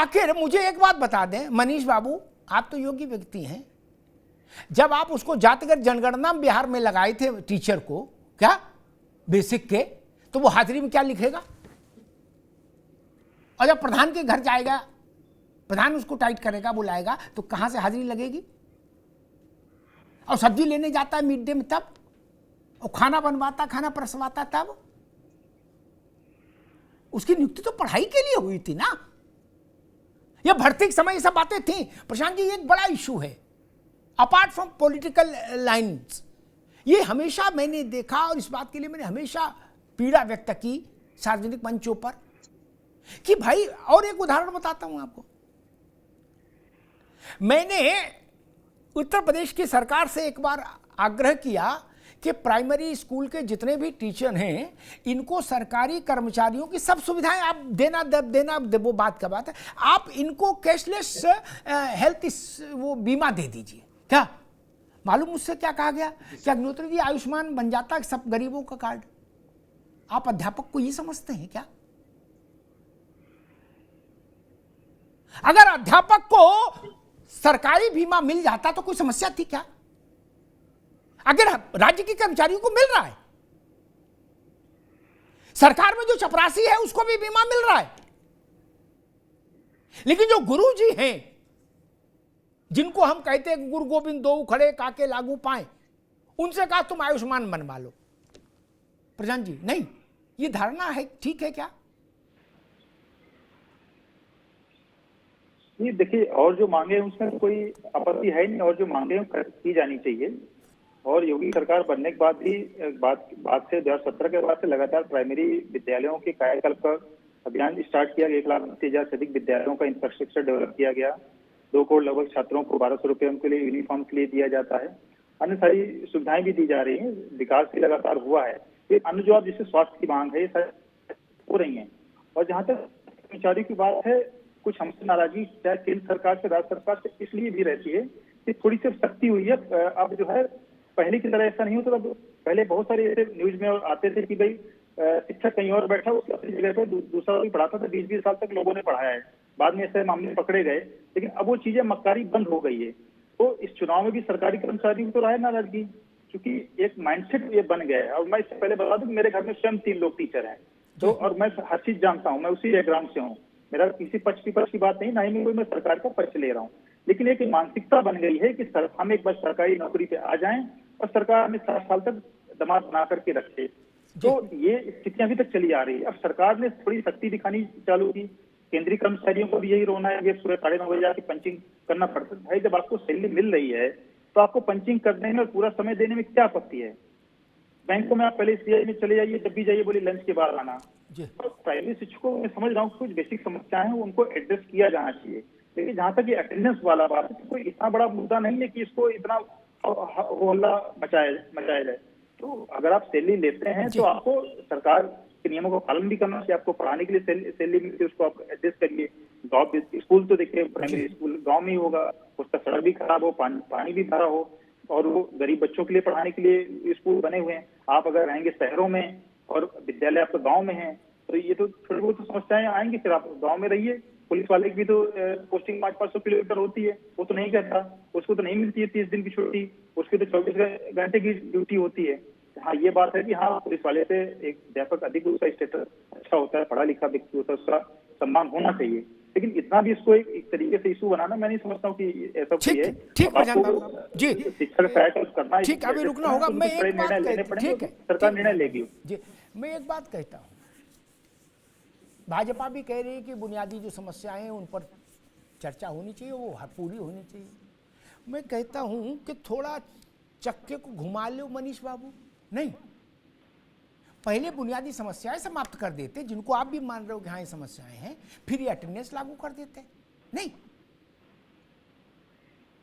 आखिर मुझे एक बात बता दें मनीष बाबू, आप तो योग्य व्यक्ति हैं, जब आप उसको जातिगत जनगणना बिहार में लगाए थे टीचर को, क्या बेसिक के, तो वो हाजिरी में क्या लिखेगा? और जब प्रधान के घर जाएगा, प्रधान उसको टाइट करेगा, बुलाएगा, तो कहां से हाजिरी लगेगी? और सब्जी लेने जाता है मिड डे में तब, और खाना बनवाता, खाना परसवाता तब। उसकी नियुक्ति तो पढ़ाई के लिए हुई थी ना। यह भर्ती के समय ये सब बातें थी। प्रशांत जी, एक बड़ा इशू है अपार्ट फ्रॉम पॉलिटिकल लाइन्स। ये हमेशा मैंने देखा और इस बात के लिए मैंने हमेशा पीड़ा व्यक्त की सार्वजनिक मंचों पर कि भाई, और एक उदाहरण बताता हूं आपको। मैंने उत्तर प्रदेश की सरकार से एक बार आग्रह किया कि प्राइमरी स्कूल के जितने भी टीचर हैं, इनको सरकारी कर्मचारियों की सब सुविधाएं आप देना वो बात का बात है, आप इनको कैशलेस हेल्थ वो बीमा दे दीजिए। क्या मालूम मुझसे क्या कहा गया कि अग्निहोत्री जी, आयुष्मान बन जाता है सब गरीबों का कार्ड। आप अध्यापक को ये समझते हैं क्या? अगर अध्यापक को सरकारी बीमा मिल जाता तो कोई समस्या थी क्या? अगर राज्य के कर्मचारियों को मिल रहा है, सरकार में जो चपरासी है उसको भी बीमा मिल रहा है, लेकिन जो गुरु जी हैं, जिनको हम कहते हैं गुरु गोविंद दो खड़े काके लागू पाए, उनसे कहा तुम आयुष्मान बनवा लो। प्रशांत जी, नहीं, ये धारणा है ठीक है क्या? ये देखिए, और जो मांगे हैं उसमें कोई आपत्ति है नहीं, और जो मांगे हैं की जानी चाहिए। और योगी सरकार बनने के बाद भी बाद से 2017 के बाद से लगातार प्राइमरी विद्यालयों के कायाकल्प का अभियान स्टार्ट किया गया। 1,80,000 से अधिक विद्यालयों का इंफ्रास्ट्रक्चर डेवलप किया गया। 2 करोड़ लगभग छात्रों को 1200 रुपये उनके लिए यूनिफॉर्म के लिए दिया जाता है। अन्य सारी सुविधाएं भी दी जा रही है, विकास भी लगातार हुआ है। ये अन्य जो आप जैसे स्वास्थ्य की मांग है, ये सारी हो रही है। और जहाँ तक कर्मचारियों की बात है, कुछ हमसे नाराजगी चाहे केंद्र सरकार से, राज्य सरकार से इसलिए भी रहती है कि थोड़ी सी सख्ती हुई है। अब जो है पहले की तरह ऐसा नहीं होता। पहले बहुत सारे ऐसे न्यूज में आते थे कि भाई शिक्षक कहीं और बैठा, उसकी अपनी जगह पे दूसरा भी पढ़ाता था। 20-20 साल तक लोगों ने पढ़ाया है, बाद में ऐसे मामले पकड़े गए, लेकिन अब वो चीजें मक्कारी बंद हो गई है। तो इस चुनाव में भी सरकारी कर्मचारियों को तो रहा है नाराजगी, क्योंकि एक माइंडसेट ये बन गया है। और मैं इससे पहले बता दूं, मेरे घर में स्वयं 3 लोग टीचर हैं, तो और मैं हर चीज जानता हूँ। मैं उसी बैकग्राउंड से हूँ, मेरा किसी पक्ष की बात नहीं, ना ही मैं सरकार का पक्ष ले रहा हूँ। लेकिन एक मानसिकता बन गई है कि हम एक बार सरकारी नौकरी पे आ जाएं और सरकार हमें 60 साल तक दमाद बना करके रखे। तो ये स्थितियां अभी तक चली आ रही है। अब सरकार ने थोड़ी सख्ती दिखानी चालू की। केंद्रीय कर्मचारियों को भी यही रोना है कि सुबह 9:30 बजे आके पंचिंग करना पड़ता है। भाई, जब आपको सैलरी मिल रही है तो आपको पंचिंग करने में और पूरा समय देने में क्या आपत्ति है? बैंकों में आप पहले सीआई में चले जाइए, जब भी जाइए बोले लंच के बाद आना। तो प्राइमरी शिक्षकों में समझ रहा हूँ कुछ बेसिक समस्याएं हैं, उनको एड्रेस किया जाना चाहिए। लेकिन जहां तक ये अटेंडेंस वाला बात है, तो कोई इतना बड़ा मुद्दा नहीं है कि इसको इतना हल्ला मचाया जाए। तो अगर आप सैलरी लेते हैं तो आपको सरकार के नियमों का पालन भी करना चाहिए। आपको पढ़ाने के लिए सैलरी मिलती है, उसको आप एडजस्ट करिए। गाँव स्कूल तो देखिए, प्राइमरी स्कूल गाँव में ही होगा, उसका सड़क भी खराब हो, पानी भी भरा हो, और वो गरीब बच्चों के लिए पढ़ाने के लिए स्कूल बने हुए हैं। आप अगर रहेंगे शहरों में और विद्यालय आपका गाँव में है, तो ये तो थोड़ी बहुत समस्याएं आएंगी। फिर आप गाँव में रहिए। पुलिस वाले की भी तो पोस्टिंग 500 किलोमीटर होती है, वो तो नहीं करता, उसको तो नहीं मिलती है 30 दिन की छुट्टी, उसकी तो 24 घंटे की ड्यूटी होती है। हाँ, ये बात है कि हाँ, पुलिस वाले से एक अध्यापक अधिक उसका स्टेटस अच्छा होता है, पढ़ा लिखा व्यक्ति होता है, उसका सम्मान होना चाहिए। लेकिन इतना भी इसको एक तरीके से इशू बनाना, मैं नहीं समझता हूँ कि ऐसा कोई है। ठीक जी, शिक्षा का करना है, ठीक, अभी रुकना होगा। मैं एक बात, ठीक है, सरकार निर्णय लेगी जी। मैं एक बात कहता हूँ, भाजपा भी कह रही है कि बुनियादी जो समस्याएं हैं उन पर चर्चा होनी चाहिए, वो पूरी होनी चाहिए। मैं कहता हूं कि थोड़ा चक्के को घुमा लो मनीष बाबू। नहीं, पहले बुनियादी समस्याएं समाप्त कर देते, जिनको आप भी मान रहे हो कि हाँ ये समस्याएं हैं, फिर ये अटेंडेंस लागू कर देते। नहीं,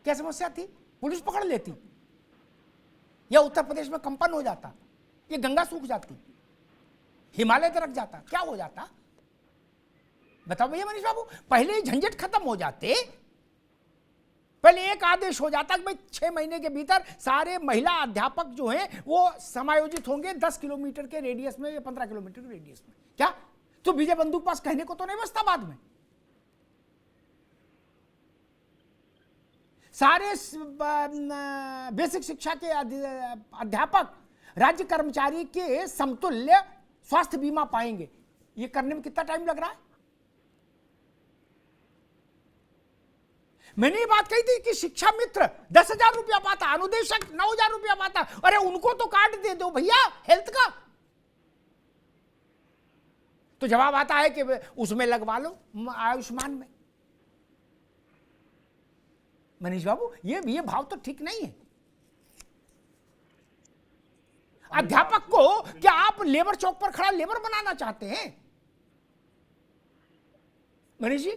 क्या समस्या थी? पुलिस पकड़ लेती, या उत्तर प्रदेश में कंपन हो जाता, ये गंगा सूख जाती, हिमालय दरक जाता, क्या हो जाता? बताओ भैया मनीष बाबू, पहले ही झंझट खत्म हो जाते। पहले एक आदेश हो जाता कि भाई 6 महीने के भीतर सारे महिला अध्यापक जो हैं वो समायोजित होंगे 10 किलोमीटर के रेडियस में या 15 किलोमीटर के रेडियस में। क्या तो विजय बंदूक पास कहने को तो नहीं बचता बाद में? सारे बेसिक शिक्षा के अध्यापक राज्य कर्मचारी के समतुल्य स्वास्थ्य बीमा पाएंगे। ये करने में कितना टाइम लग रहा है? मैंने ये बात कही थी कि शिक्षा मित्र 10,000 रुपया पाता, अनुदेशक 9,000 रुपया पाता। अरे उनको तो कार्ड दे दो भैया हेल्थ का। तो जवाब आता है कि उसमें लगवा लो, आयुष्मान में। मनीष बाबू, ये भाव तो ठीक नहीं है। अध्यापक को क्या आप लेबर चौक पर खड़ा लेबर बनाना चाहते हैं? मनीष जी,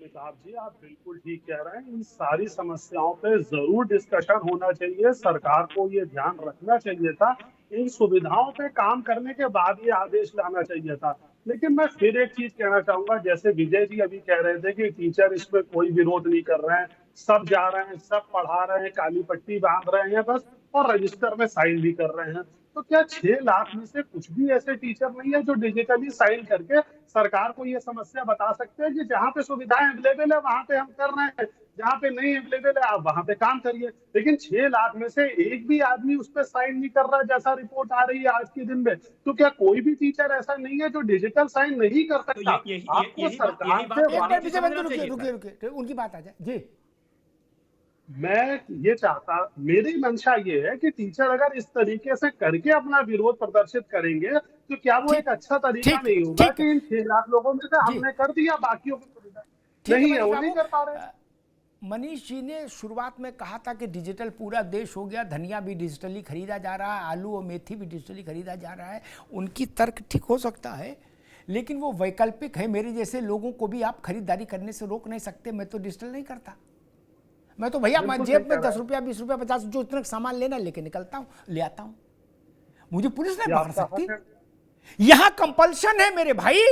साहब जी, आप बिल्कुल ठीक कह रहे हैं। इन सारी समस्याओं पे जरूर डिस्कशन होना चाहिए। सरकार को ये ध्यान रखना चाहिए था, इन सुविधाओं पे काम करने के बाद ये आदेश लाना चाहिए था। लेकिन मैं फिर एक चीज कहना चाहूंगा, जैसे विजय जी अभी कह रहे थे कि टीचर इसमें कोई विरोध नहीं कर रहे हैं, सब जा रहे हैं, सब पढ़ा रहे हैं, काली पट्टी बांध रहे हैं बस, और रजिस्टर में साइन भी कर रहे हैं। तो क्या 6 लाख में से कुछ भी ऐसे टीचर नहीं है जो डिजिटली साइन करके सरकार को ये समस्या बता सकते हैं कि जहाँ पे सुविधाएं अवेलेबल है वहां पे हम कर रहे हैं, जहाँ पे नहीं अवेलेबल है आप वहां पे काम करिए। लेकिन 6 लाख में से एक भी आदमी उस पर साइन नहीं कर रहा, जैसा रिपोर्ट आ रही है आज के दिन में। तो क्या कोई भी टीचर ऐसा नहीं है जो डिजिटल साइन नहीं कर सकता? आपको सरकार से रुकिए, उनकी बात आ जाए जी। मैं ये चाहता, मेरी मंशा ये है कि टीचर अगर इस तरीके से करके अपना विरोध प्रदर्शित करेंगे तो क्या वो एक अच्छा तरीका नहीं होगा कि इन 6 लाख लोगों में से हमने कर दिया, बाकियों को नहीं है, वो नहीं कर पा रहे। मनीष जी ने शुरुआत में कहा था कि डिजिटल पूरा देश हो गया, धनिया भी डिजिटली खरीदा जा रहा है, आलू और मेथी भी डिजिटली खरीदा जा रहा है। उनकी तर्क ठीक हो सकता है, लेकिन वो वैकल्पिक है। मेरे जैसे लोगों को भी आप खरीदारी करने से रोक नहीं सकते। मैं तो डिजिटल नहीं करता, मैं तो भैया जेब में 10 रुपया 20 रुपया 50 जो इतना सामान लेना लेके निकलता हूं, ले आता हूं। मुझे पुलिस नहीं पकड़ सकती। यहां कंपल्शन है मेरे भाई,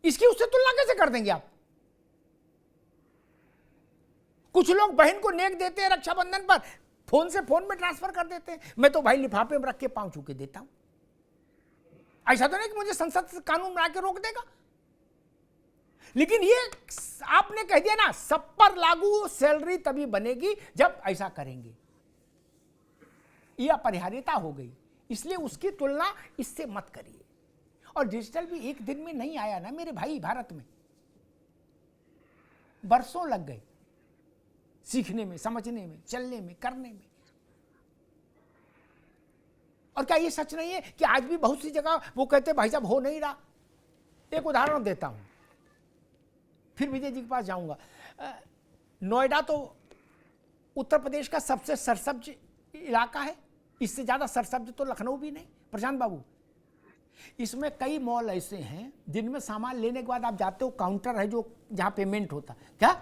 इसकी उससे तुलना कैसे कर देंगे आप? कुछ लोग बहन को नेक देते हैं रक्षाबंधन पर, फोन से फोन में ट्रांसफर कर देते हैं। मैं तो भाई लिफाफे में रख के पांव छू के देता हूं। ऐसा तो नहीं कि मुझे संसद से कानून बना के रोक देगा। लेकिन ये आपने कह दिया ना, सब पर लागू सैलरी तभी बनेगी जब ऐसा करेंगे। ये अपरिहार्यता हो गई, इसलिए उसकी तुलना इससे मत करिए। और डिजिटल भी एक दिन में नहीं आया ना मेरे भाई, भारत में बरसों लग गए सीखने में, समझने में, चलने में, करने में। और क्या ये सच नहीं है कि आज भी बहुत सी जगह वो कहते भाई साहब हो नहीं रहा? एक उदाहरण देता हूं, फिर विजय जी के पास जाऊंगा। नोएडा तो उत्तर प्रदेश का सबसे सरसब्ज इलाका है, इससे ज्यादा सरसब्ज तो लखनऊ भी नहीं प्रशांत बाबू। इसमें कई मॉल ऐसे हैं जिनमें सामान लेने के बाद आप जाते हो, काउंटर है जो जहां पेमेंट होता। क्या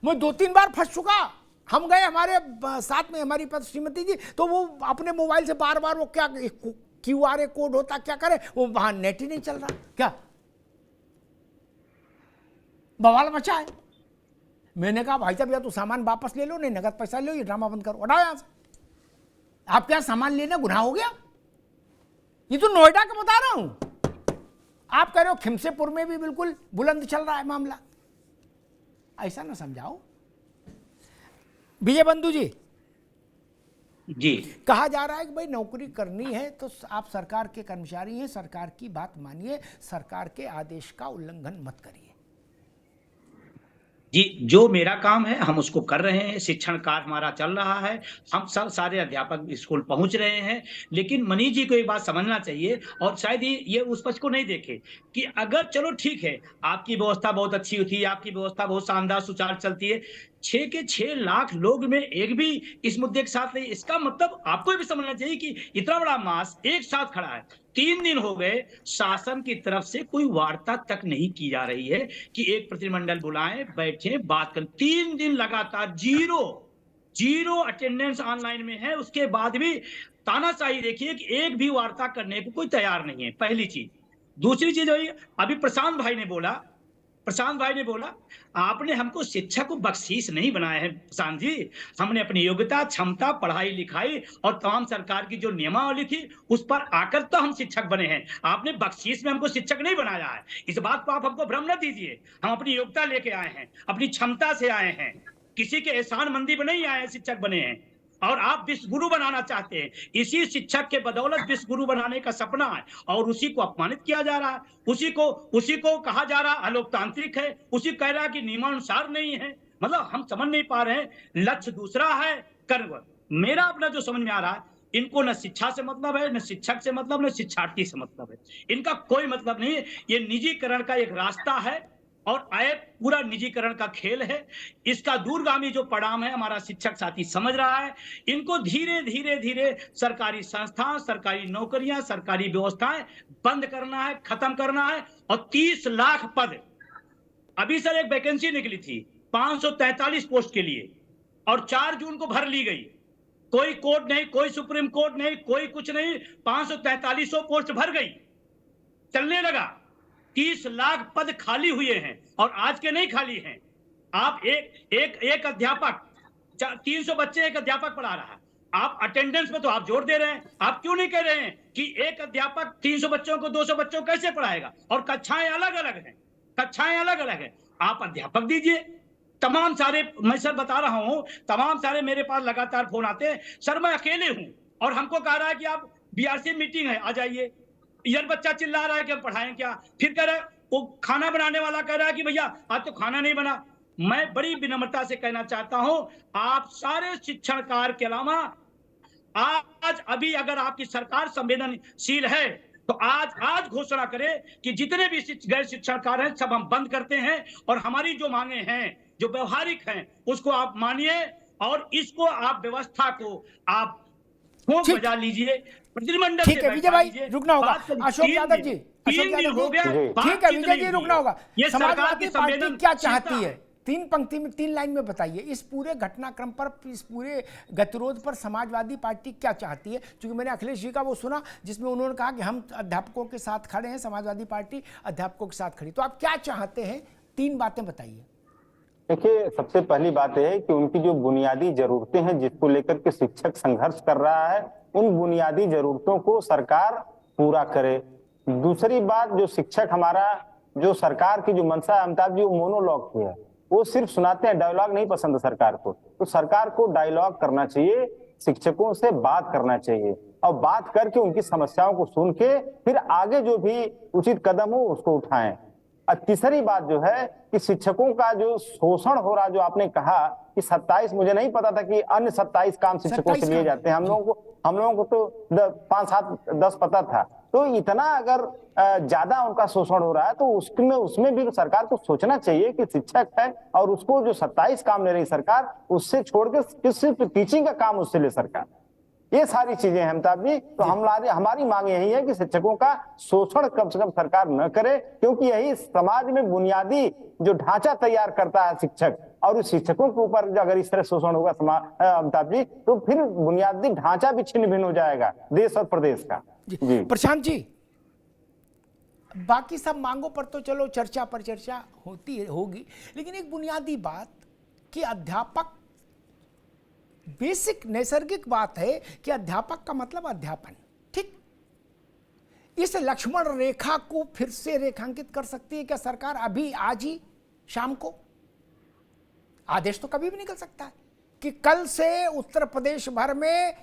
मैं 2-3 बार फंस चुका। हम गए, हमारे साथ में हमारी श्रीमती जी, तो वो अपने मोबाइल से बार बार वो क्या QR कोड होता, क्या करे, वो वहां नेट ही नहीं चल रहा, क्या बवाल मचा है। मैंने कहा भाई साहब या तो सामान वापस ले लो, नहीं नगद पैसा लो, ये ड्रामा बंद करो, उठाओ यहां से। आप क्या सामान लेना गुनाह हो गया? ये तो नोएडा का बता रहा हूं। आप कह रहे हो खिमसेपुर में भी बिल्कुल बुलंद चल रहा है मामला। ऐसा ना समझाओ। विजय बंधु जी कहा जा रहा है कि भाई नौकरी करनी है तो आप सरकार के कर्मचारी हैं, सरकार की बात मानिए, सरकार के आदेश का उल्लंघन मत करिए। जी, जो मेरा काम है हम उसको कर रहे हैं, शिक्षण कार्य हमारा चल रहा है, हम सब सारे अध्यापक स्कूल पहुंच रहे हैं। लेकिन मनीष जी को एक बात समझना चाहिए, और शायद ये उस पक्ष को नहीं देखे कि अगर चलो ठीक है आपकी व्यवस्था बहुत अच्छी होती है, आपकी व्यवस्था बहुत शानदार सुचारू चलती है, 6 के 6 लाख लोग में एक भी इस मुद्दे के साथ नहीं। इसका मतलब आपको भी समझना चाहिए कि इतना बड़ा मास एक साथ खड़ा है। 3 दिन हो गए शासन की तरफ से कोई वार्ता तक नहीं की जा रही है कि एक प्रतिनिधिमंडल बुलाएं, बैठे, बात करें। 3 दिन लगातार जीरो अटेंडेंस ऑनलाइन में है। उसके बाद भी तानाशाही देखिए कि एक भी वार्ता करने को कोई तैयार नहीं है, पहली चीज। दूसरी चीज अभी प्रशांत भाई ने बोला प्रशांत भाई ने बोला, आपने हमको शिक्षक को बख्शीश नहीं बनाया है प्रशांत जी। हमने अपनी योग्यता, क्षमता, पढ़ाई लिखाई और तमाम सरकार की जो नियमावली थी उस पर आकर तो हम शिक्षक बने हैं। आपने बख्शीश में हमको शिक्षक नहीं बनाया है। इस बात को आप हमको भ्रम न दीजिए। हम अपनी योग्यता लेके आए हैं, अपनी क्षमता से आए हैं, किसी के एहसानमंदी में नहीं आए हैं, शिक्षक बने हैं। और आप विश्व गुरु बनाना चाहते हैं। इसी शिक्षक के बदौलत विश्व गुरु बनाने का सपना है और उसी को अपमानित किया जा रहा है। उसी को कहा जा रहा अलोकतांत्रिक है, उसी कह रहा कि नियमानुसार नहीं है। मतलब हम समझ नहीं पा रहे हैं, लक्ष्य दूसरा है, कर्म। मेरा अपना जो समझ में आ रहा है, इनको न शिक्षा से मतलब है, न शिक्षक से मतलब, न शिक्षार्थी से मतलब है। इनका कोई मतलब नहीं है। ये निजीकरण का एक रास्ता है और आए पूरा निजीकरण का खेल है। इसका दूरगामी जो परिणाम है हमारा शिक्षक साथी समझ रहा है। इनको धीरे धीरे धीरे सरकारी संस्थान, सरकारी नौकरियां, सरकारी व्यवस्थाएं बंद करना है, खत्म करना है। और 30 लाख पद, अभी सर एक वैकेंसी निकली थी 543 पोस्ट के लिए और 4 जून को भर ली गई। कोई कोर्ट नहीं, कोई सुप्रीम कोर्ट नहीं, कोई कुछ नहीं, 543 पोस्ट भर गई, चलने लगा। 30 लाख पद खाली हुए हैं और आज के नहीं खाली हैं। आप एक अध्यापक, 300 बच्चे एक अध्यापक पढ़ा रहा है। आप अटेंडेंस में तो आप जोर दे रहे हैं। आप क्यों नहीं कह रहे हैं कि एक अध्यापक 300 बच्चों को 200 बच्चों को कैसे पढ़ाएगा? और कक्षाएं अलग अलग हैं, कक्षाएं अलग अलग हैं। आप अध्यापक दीजिए। तमाम सारे, मैं सर बता रहा हूं, तमाम सारे मेरे पास लगातार फोन आते हैं, सर मैं अकेले हूं और हमको कह रहा है कि आप बीआरसी मीटिंग है, आ जाइए। यार बच्चा चिल्ला रहा है कि हम पढ़ाएं क्या? फिर कह रहा है, वो खाना बनाने वाला कह रहा है कि भैया आज तो खाना नहीं बना। मैं बड़ी विनम्रता से कहना चाहता हूं, आप सारे शिक्षणकार के अलावा आज अभी अगर आपकी सरकार संवेदनशील है तो आज घोषणा करे कि जितने भी गैर शिक्षणकार हैं सब हम बंद करते हैं और हमारी जो मांगे हैं, जो व्यवहारिक हैं, उसको आप मानिए और इसको आप व्यवस्था को आप ठोक बजा लीजिए। प्रतिनिधिमंडल ठीक है विजय भाई, रुकना होगा। अशोक यादव जी, ठीक है विजय जी, रुकना होगा। समाजवादी पार्टी क्या चाहती है? 3 पंक्ति में, 3 लाइन में बताइए इस पूरे घटनाक्रम पर, इस पूरे गतिरोध पर समाजवादी पार्टी क्या चाहती है? क्योंकि मैंने अखिलेश जी का वो सुना जिसमें उन्होंने कहा कि हम अध्यापकों के साथ खड़े हैं, समाजवादी पार्टी अध्यापकों के साथ खड़ी। तो आप क्या चाहते हैं? 3 बातें बताइए। देखिए, सबसे पहली बात यह है कि उनकी जो बुनियादी जरूरतें हैं जिसको लेकर के शिक्षक संघर्ष कर रहा है, उन बुनियादी जरूरतों को सरकार पूरा करे। दूसरी बात, जो शिक्षक हमारा, जो सरकार की जो मंशा है, अमिताभ जी, वो मोनोलॉग की है। वो सिर्फ सुनाते हैं, डायलॉग नहीं पसंद सरकार को। तो सरकार को डायलॉग करना चाहिए, शिक्षकों से बात करना चाहिए और बात करके उनकी समस्याओं को सुन के फिर आगे जो भी उचित कदम हो उसको उठाएं। और तीसरी बात जो है कि शिक्षकों का जो शोषण हो रहा, जो आपने कहा कि 27, मुझे नहीं पता था कि अन्य 27 काम शिक्षकों से लिए जाते हैं। हम लोगों को तो 5, 7, 10 पता था। तो इतना अगर ज्यादा उनका शोषण हो रहा है तो उसमें भी सरकार को सोचना चाहिए कि शिक्षक है और उसको जो 27 काम ले रही सरकार, उससे छोड़ के सिर्फ टीचिंग का काम उससे ले सरकार। ये सारी चीजें हैं अमिताभ जी। तो हमारी मांग यही है कि शिक्षकों का शोषण कम से कम सरकार न करे, क्योंकि यही समाज में बुनियादी जो ढांचा तैयार करता है शिक्षक, और उस शिक्षकों के ऊपर अगर इस तरह शोषण होगा अमिताभ जी, तो फिर बुनियादी ढांचा भी छिन्न भिन्न हो जाएगा देश और प्रदेश का। जी प्रशांत जी, बाकी सब मांगों पर तो चलो चर्चा पर चर्चा होगी, लेकिन एक बुनियादी बात कि अध्यापक, बेसिक नैसर्गिक बात है कि अध्यापक का मतलब अध्यापन, ठीक? इस लक्ष्मण रेखा को फिर से रेखांकित कर सकती है क्या सरकार अभी, आज ही शाम को? आदेश तो कभी भी निकल सकता है कि कल से उत्तर प्रदेश भर में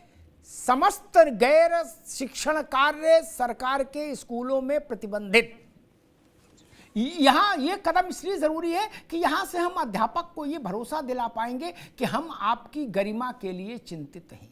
समस्त गैर शिक्षण कार्य सरकार के स्कूलों में प्रतिबंधित। यहां यह कदम इसलिए जरूरी है कि यहां से हम अध्यापक को यह भरोसा दिला पाएंगे कि हम आपकी गरिमा के लिए चिंतित हैं।